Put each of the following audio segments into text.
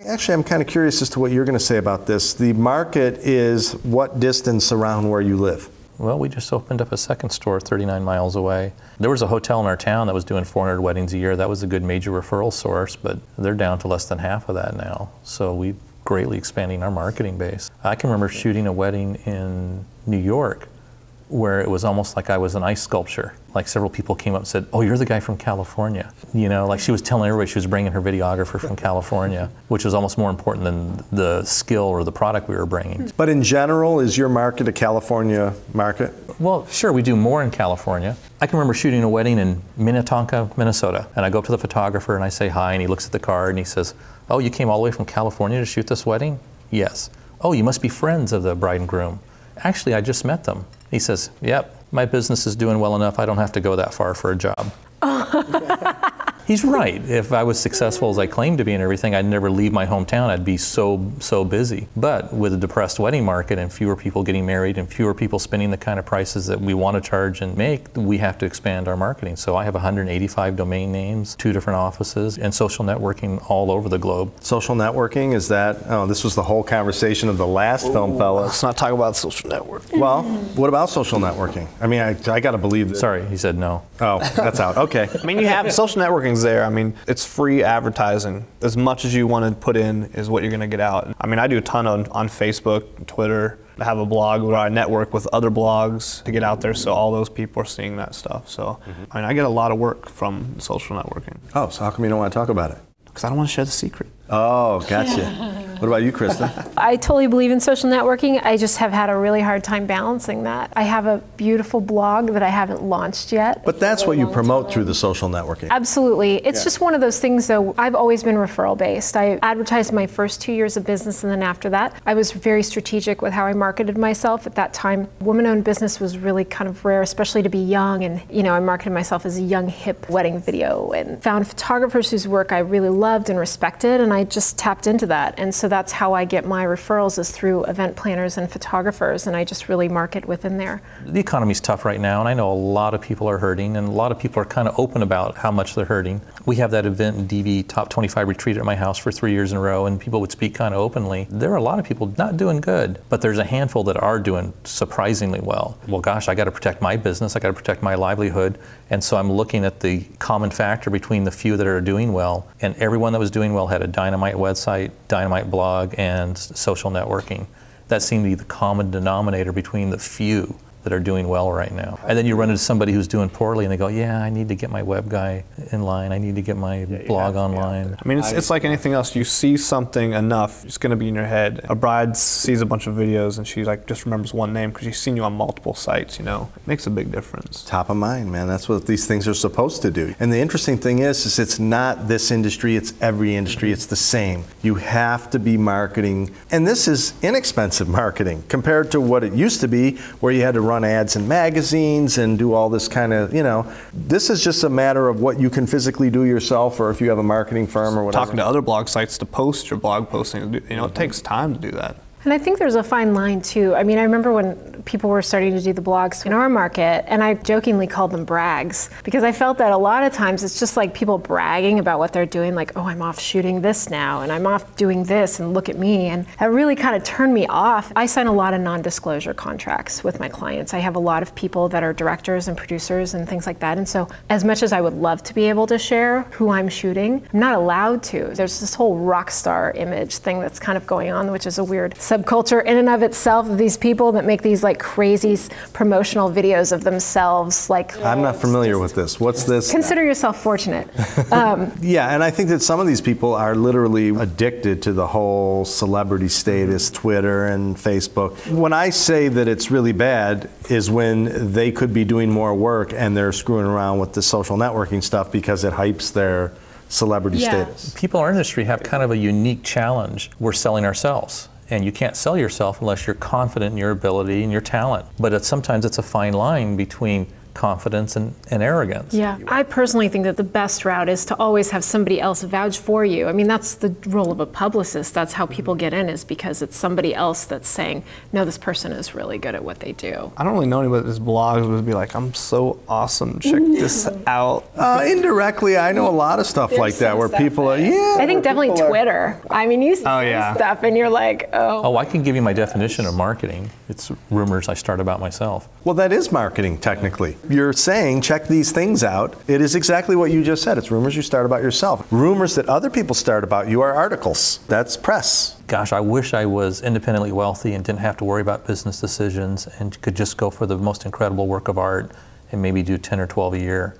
Actually, I'm kind of curious as to what you're going to say about this. The market is what distance around where you live? Well, we just opened up a second store 39 miles away. There was a hotel in our town that was doing 400 weddings a year. That was a good major referral source, but they're down to less than half of that now. So we're greatly expanding our marketing base. I can remember shooting a wedding in New York where it was almost like I was an ice sculpture. Like several people came up and said, "Oh, you're the guy from California." You know, like she was telling everybody she was bringing her videographer from California, which was almost more important than the skill or the product we were bringing. But in general, is your market a California market? Well, sure, we do more in California. I can remember shooting a wedding in Minnetonka, Minnesota, and I go up to the photographer and I say hi, and he looks at the card and he says, "Oh, you came all the way from California to shoot this wedding?" "Yes." "Oh, you must be friends of the bride and groom." "Actually, I just met them." He says, "Yep, my business is doing well enough, I don't have to go that far for a job." He's right. If I was successful as I claimed to be and everything, I'd never leave my hometown. I'd be so busy. But with a depressed wedding market and fewer people getting married and fewer people spending the kind of prices that we want to charge and make, we have to expand our marketing. So I have 185 domain names, 2 different offices, and social networking all over the globe. Social networking, is that, oh, this was the whole conversation of the last FilmFellas. Let's not talk about social networking. Well, what about social networking? I mean, I got to believe that. Sorry, he said no. Oh, that's out. Okay. I mean, you have social networking there. I mean, it's free advertising. As much as you want to put in is what you're going to get out. I mean, I do a ton on Facebook, Twitter. I have a blog where I network with other blogs to get out there, so all those people are seeing that stuff. So, I mean, I get a lot of work from social networking. Oh, so how come you don't want to talk about it? Because I don't want to share the secret. Oh, gotcha. What about you, Kristen? I totally believe in social networking. I just have had a really hard time balancing that. I have a beautiful blog that I haven't launched yet. But that's what you promote through the social networking. Absolutely. It's just one of those things, though. I've always been referral based. I advertised my first 2 years of business, and then after that, I was very strategic with how I marketed myself. At that time, woman-owned business was really kind of rare, especially to be young. And, you know, I marketed myself as a young, hip wedding video and found photographers whose work I really loved and respected, and I just tapped into that. And so that's how I get my referrals, is through event planners and photographers, and I just really market within there. The economy's tough right now, and I know a lot of people are hurting, and a lot of people are kind of open about how much they're hurting. We have that event in DV Top 25 retreat at my house for 3 years in a row, and people would speak kind of openly. There are a lot of people not doing good, but there's a handful that are doing surprisingly well. Well, gosh, I got to protect my business, I got to protect my livelihood, and so I'm looking at the common factor between the few that are doing well, and everyone that was doing well had a dynamite website, dynamite blog, and social networking. That seemed to be the common denominator between the few that are doing well right now. And then you run into somebody who's doing poorly and they go, "Yeah, I need to get my web guy in line, I need to get my blog online." I mean, it's like anything else. You see something enough, it's going to be in your head. A bride sees a bunch of videos and she like just remembers one name because she's seen you on multiple sites, you know. It makes a big difference. Top of mind, man. That's what these things are supposed to do. And the interesting thing is it's not this industry, it's every industry, it's the same. You have to be marketing, and this is inexpensive marketing compared to what it used to be, where you had to run ads in magazines and do all this kind of, you know, this is just a matter of what you can physically do yourself, or if you have a marketing firm or whatever. Talking to other blog sites to post your blog posting, you know, it takes time to do that. And I think there's a fine line too. I mean, I remember when people were starting to do the blogs in our market, and I jokingly called them brags, because I felt that a lot of times it's just like people bragging about what they're doing, like, "Oh, I'm off shooting this now, and I'm off doing this, and look at me." And that really kind of turned me off. I sign a lot of non-disclosure contracts with my clients. I have a lot of people that are directors and producers and things like that. And so as much as I would love to be able to share who I'm shooting, I'm not allowed to. There's this whole rock star image thing that's kind of going on, which is a weird subculture in and of itself, of these people that make these like crazy promotional videos of themselves. Like, I'm not familiar with this. What's this? Consider yourself fortunate. Yeah, and I think that some of these people are literally addicted to the whole celebrity status, Twitter and Facebook. When I say that it's really bad is when they could be doing more work and they're screwing around with the social networking stuff because it hypes their celebrity status. People in our industry have kind of a unique challenge. We're selling ourselves. And you can't sell yourself unless you're confident in your ability and your talent. But sometimes it's a fine line between confidence and arrogance. Yeah, I personally think that the best route is to always have somebody else vouch for you. I mean, that's the role of a publicist. That's how people get in, is because it's somebody else that's saying, no, this person is really good at what they do. I don't really know anybody that's blogs would be like, I'm so awesome, check this out. Indirectly, I know a lot of stuff like that where people are, I think definitely Twitter. I mean, you see stuff and you're like, oh. Oh, I can give you my definition of marketing. It's rumors I start about myself. Well, that is marketing, technically. You're saying, check these things out. It is exactly what you just said. It's rumors you start about yourself. Rumors that other people start about you are articles. That's press. Gosh, I wish I was independently wealthy and didn't have to worry about business decisions and could just go for the most incredible work of art and maybe do 10 or 12 a year.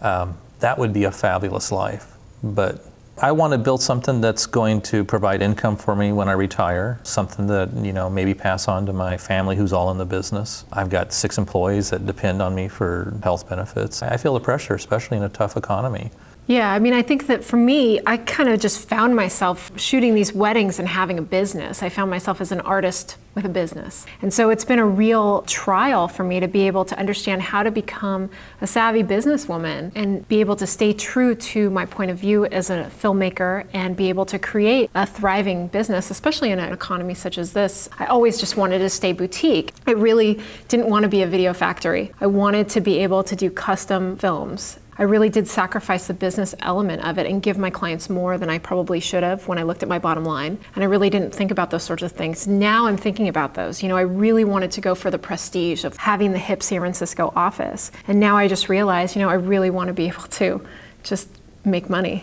That would be a fabulous life. But I want to build something that's going to provide income for me when I retire, something that, you know, maybe pass on to my family who's all in the business. I've got 6 employees that depend on me for health benefits. I feel the pressure, especially in a tough economy. Yeah, I mean, I think that for me, I kind of just found myself shooting these weddings and having a business. I found myself as an artist with a business. And so it's been a real trial for me to be able to understand how to become a savvy businesswoman and be able to stay true to my point of view as a filmmaker and be able to create a thriving business, especially in an economy such as this. I always just wanted to stay boutique. I really didn't want to be a video factory. I wanted to be able to do custom films. I really did sacrifice the business element of it and give my clients more than I probably should have when I looked at my bottom line. And I really didn't think about those sorts of things. Now I'm thinking about those. You know, I really wanted to go for the prestige of having the hip San Francisco office. And now I just realized, you know, I really want to be able to just make money.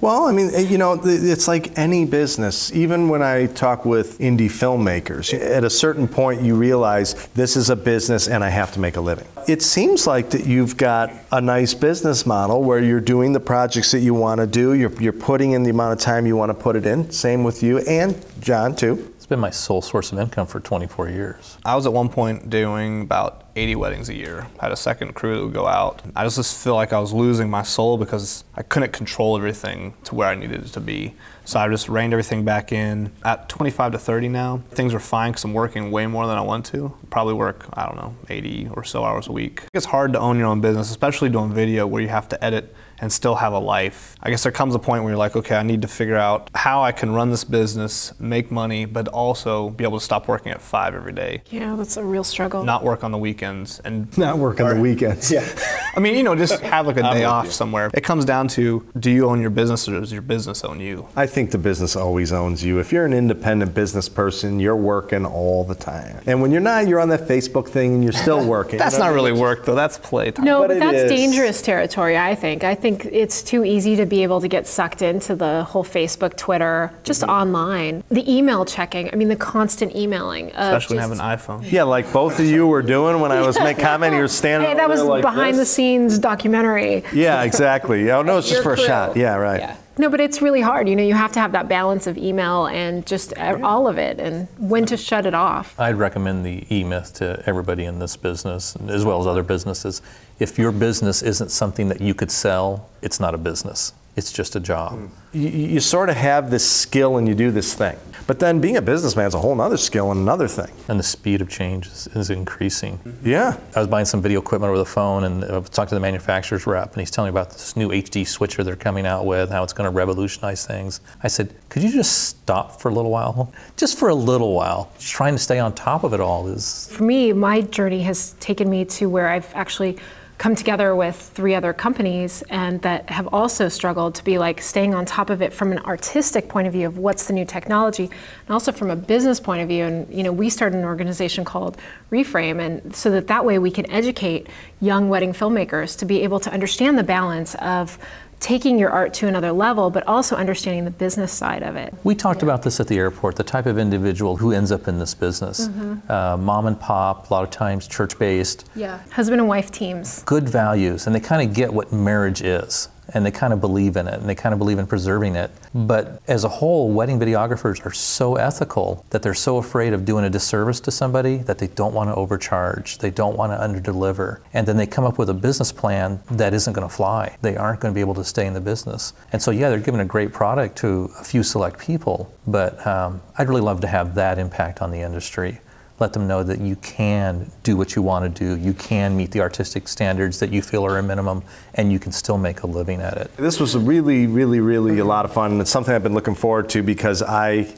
Well, I mean, you know, it's like any business. Even when I talk with indie filmmakers, at a certain point you realize this is a business and I have to make a living. It seems like that you've got a nice business model where you're doing the projects that you want to do, you're putting in the amount of time you want to put it in. Same with you and John too. It's been my sole source of income for 24 years. I was at one point doing about 80 weddings a year. I had a second crew that would go out. I just feel like I was losing my soul because I couldn't control everything to where I needed it to be. So I just reined everything back in. At 25 to 30 now, things are fine because I'm working way more than I want to. Probably work, I don't know, 80 or so hours a week. It's hard to own your own business, especially doing video where you have to edit and still have a life. I guess there comes a point where you're like, okay, I need to figure out how I can run this business, make money, but also be able to stop working at 5 every day. Yeah, that's a real struggle. Not work on the weekends. And not work on the weekends. Yeah. I mean, you know, just have like a day off somewhere. It comes down to, do you own your business or does your business own you? I think the business always owns you. If you're an independent business person, you're working all the time. And when you're not, you're on that Facebook thing and you're still working. That's not really work though, that's playtime. No, but that's dangerous territory, I think. I think it's too easy to be able to get sucked into the whole Facebook, Twitter, just online. The email checking, I mean, the constant emailing. Especially when you have an iPhone. Yeah, like both of you were doing when I was commenting, you were standing hey, that was like behind the scenes documentary. Yeah, exactly. Oh, no, it's just for a shot. Yeah, right. Yeah. No, but it's really hard. You know, you have to have that balance of email and just all of it and when to shut it off. I'd recommend the E-Myth to everybody in this business, as well as other businesses. If your business isn't something that you could sell, it's not a business. It's just a job. You sort of have this skill and you do this thing. But then being a businessman is a whole other skill and another thing. And the speed of change is increasing. Yeah. I was buying some video equipment over the phone and I was talking to the manufacturer's rep and he's telling me about this new HD switcher they're coming out with, how it's going to revolutionize things. I said, could you just stop for a little while? Just for a little while. Just trying to stay on top of it all is... For me, my journey has taken me to where I've actually come together with 3 other companies and that have also struggled to be like staying on top of it from an artistic point of view of what's the new technology and also from a business point of view. And you know, we started an organization called Reframe, and so that way we can educate young wedding filmmakers to be able to understand the balance of taking your art to another level, but also understanding the business side of it. We talked about this at the airport, the type of individual who ends up in this business. Mom and pop, a lot of times church-based. Yeah, husband and wife teams. Good values, and they kind of get what marriage is. And they kind of believe in it, and they kind of believe in preserving it. But as a whole, wedding videographers are so ethical that they're so afraid of doing a disservice to somebody that they don't want to overcharge, they don't want to underdeliver. And then they come up with a business plan that isn't going to fly. They aren't going to be able to stay in the business. And so yeah, they're giving a great product to a few select people, but I'd really love to have that impact on the industry. let them know that you can do what you want to do, you can meet the artistic standards that you feel are a minimum, and you can still make a living at it. This was really, really, really a lot of fun, and it's something I've been looking forward to because I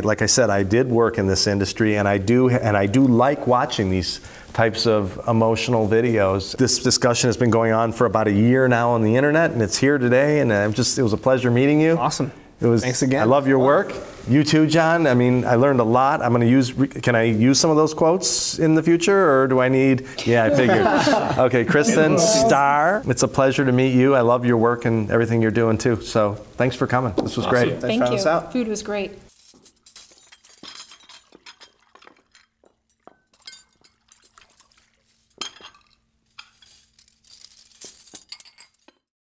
like I said, I did work in this industry, and I do like watching these types of emotional videos. This discussion has been going on for about a year now on the internet, and it's here today, and it was a pleasure meeting you. Awesome. Thanks again. I love your work. You too, John. I mean, I learned a lot. I'm going to use, can I use some of those quotes in the future, or do I need, yeah, I figured. Okay, Kristen, star. It's a pleasure to meet you. I love your work and everything you're doing too. So thanks for coming. This was great. Thank you. Food was great.